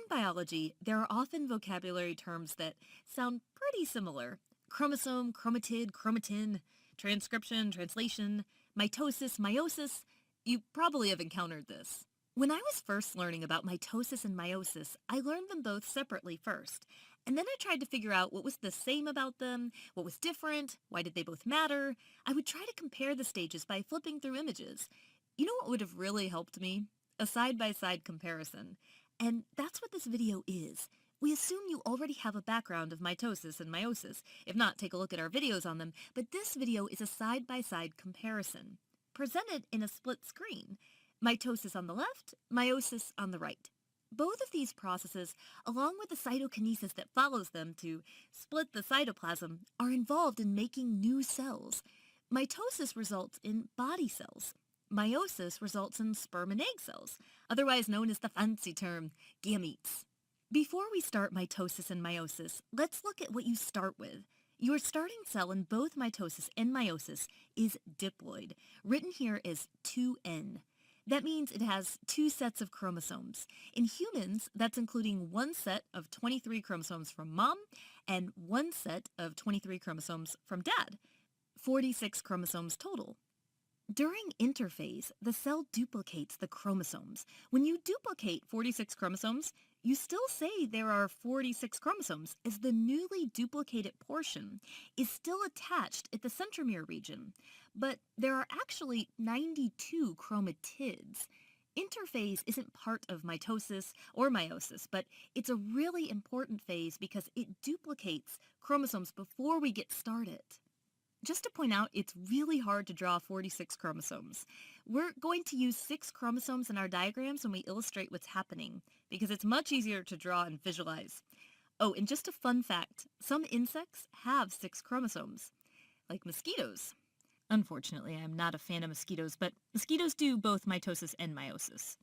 In biology, there are often vocabulary terms that sound pretty similar. Chromosome, chromatid, chromatin, transcription, translation, mitosis, meiosis. You probably have encountered this. When I was first learning about mitosis and meiosis, I learned them both separately first. And then I tried to figure out what was the same about them, what was different, why did they both matter. I would try to compare the stages by flipping through images. You know what would have really helped me? A side-by-side comparison. And that's what this video is. We assume you already have a background of mitosis and meiosis. If not, take a look at our videos on them. But this video is a side-by-side comparison, presented in a split screen. Mitosis on the left, meiosis on the right. Both of these processes, along with the cytokinesis that follows them to split the cytoplasm, are involved in making new cells. Mitosis results in body cells. Meiosis results in sperm and egg cells, otherwise known as the fancy term gametes. Before we start mitosis and meiosis, let's look at what you start with. Your starting cell in both mitosis and meiosis is diploid, written here as 2N. That means it has two sets of chromosomes. In humans, that's including one set of 23 chromosomes from mom and one set of 23 chromosomes from dad. 46 chromosomes total. During interphase, the cell duplicates the chromosomes. When you duplicate 46 chromosomes, you still say there are 46 chromosomes, as the newly duplicated portion is still attached at the centromere region. But there are actually 92 chromatids. Interphase isn't part of mitosis or meiosis, but it's a really important phase because it duplicates chromosomes before we get started. Just to point out, it's really hard to draw 46 chromosomes. We're going to use 6 chromosomes in our diagrams when we illustrate what's happening, because it's much easier to draw and visualize. Oh, and just a fun fact, some insects have 6 chromosomes, like mosquitoes. Unfortunately, I'm not a fan of mosquitoes, but mosquitoes do both mitosis and meiosis.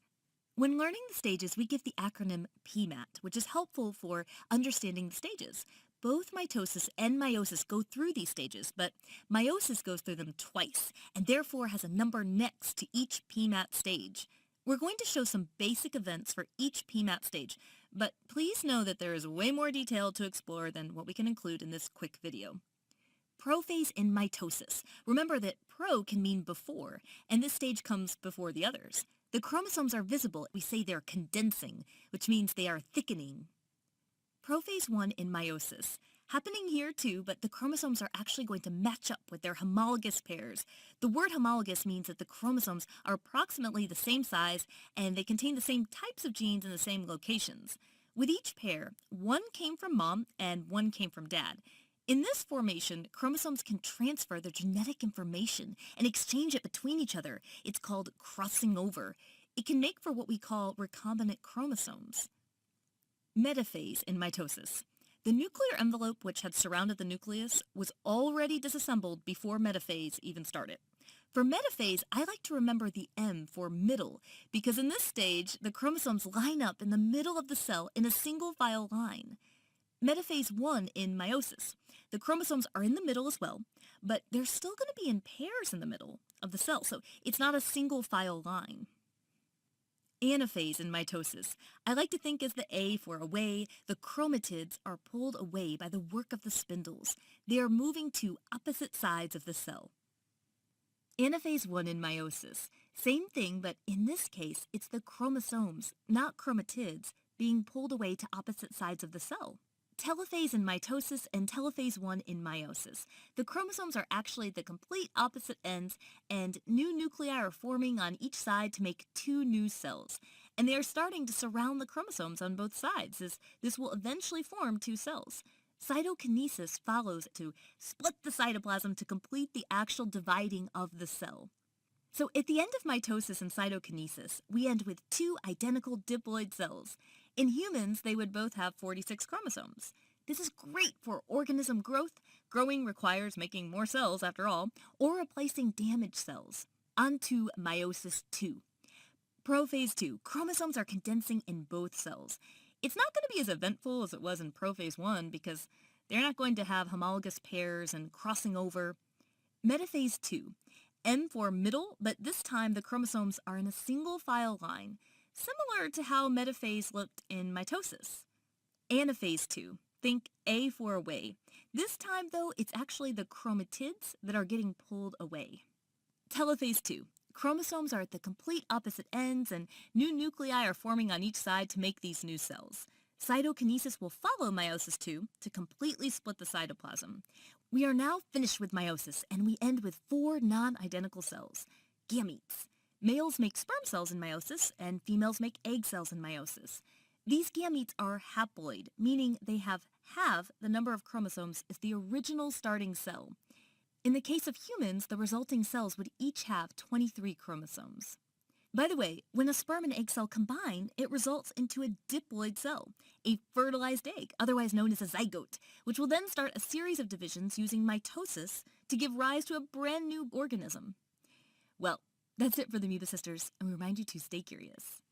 When learning the stages, we give the acronym PMAT, which is helpful for understanding the stages. Both mitosis and meiosis go through these stages, but meiosis goes through them twice, and therefore has a number next to each PMAT stage. We're going to show some basic events for each PMAT stage, but please know that there is way more detail to explore than what we can include in this quick video. Prophase in mitosis. Remember that pro can mean before, and this stage comes before the others. The chromosomes are visible. We say they're condensing, which means they are thickening. Prophase 1 in meiosis. Happening here too, but the chromosomes are actually going to match up with their homologous pairs. The word homologous means that the chromosomes are approximately the same size and they contain the same types of genes in the same locations. With each pair, one came from mom and one came from dad. In this formation, chromosomes can transfer their genetic information and exchange it between each other. It's called crossing over. It can make for what we call recombinant chromosomes. Metaphase in mitosis. The nuclear envelope which had surrounded the nucleus was already disassembled before metaphase even started. For metaphase, I like to remember the M for middle, because in this stage, the chromosomes line up in the middle of the cell in a single file line. Metaphase 1 in meiosis. The chromosomes are in the middle as well, but they're still going to be in pairs in the middle of the cell, so it's not a single file line. Anaphase in mitosis. I like to think as the A for away, the chromatids are pulled away by the work of the spindles. They are moving to opposite sides of the cell. Anaphase 1 in meiosis. Same thing, but in this case, it's the chromosomes, not chromatids, being pulled away to opposite sides of the cell. Telophase in mitosis and telophase 1 in meiosis. The chromosomes are actually the complete opposite ends, and new nuclei are forming on each side to make 2 new cells. And they are starting to surround the chromosomes on both sides, as this will eventually form 2 cells. Cytokinesis follows to split the cytoplasm to complete the actual dividing of the cell. So at the end of mitosis and cytokinesis, we end with 2 identical diploid cells. In humans, they would both have 46 chromosomes. This is great for organism growth. Growing requires making more cells, after all, or replacing damaged cells. On to meiosis 2. Prophase 2. Chromosomes are condensing in both cells. It's not going to be as eventful as it was in prophase 1 because they're not going to have homologous pairs and crossing over. Metaphase 2. M for middle, but this time the chromosomes are in a single file line. similar to how metaphase looked in mitosis. Anaphase 2. Think A for away. This time, though, it's actually the chromatids that are getting pulled away. Telophase 2. Chromosomes are at the complete opposite ends, and new nuclei are forming on each side to make these new cells. Cytokinesis will follow meiosis 2 to completely split the cytoplasm. We are now finished with meiosis, and we end with 4 non-identical cells. Gametes. Males make sperm cells in meiosis, and females make egg cells in meiosis. These gametes are haploid, meaning they have half the number of chromosomes as the original starting cell. In the case of humans, the resulting cells would each have 23 chromosomes. By the way, when a sperm and egg cell combine, it results into a diploid cell, a fertilized egg, otherwise known as a zygote, which will then start a series of divisions using mitosis to give rise to a brand new organism. Well, that's it for the Amoeba Sisters, and we remind you to stay curious.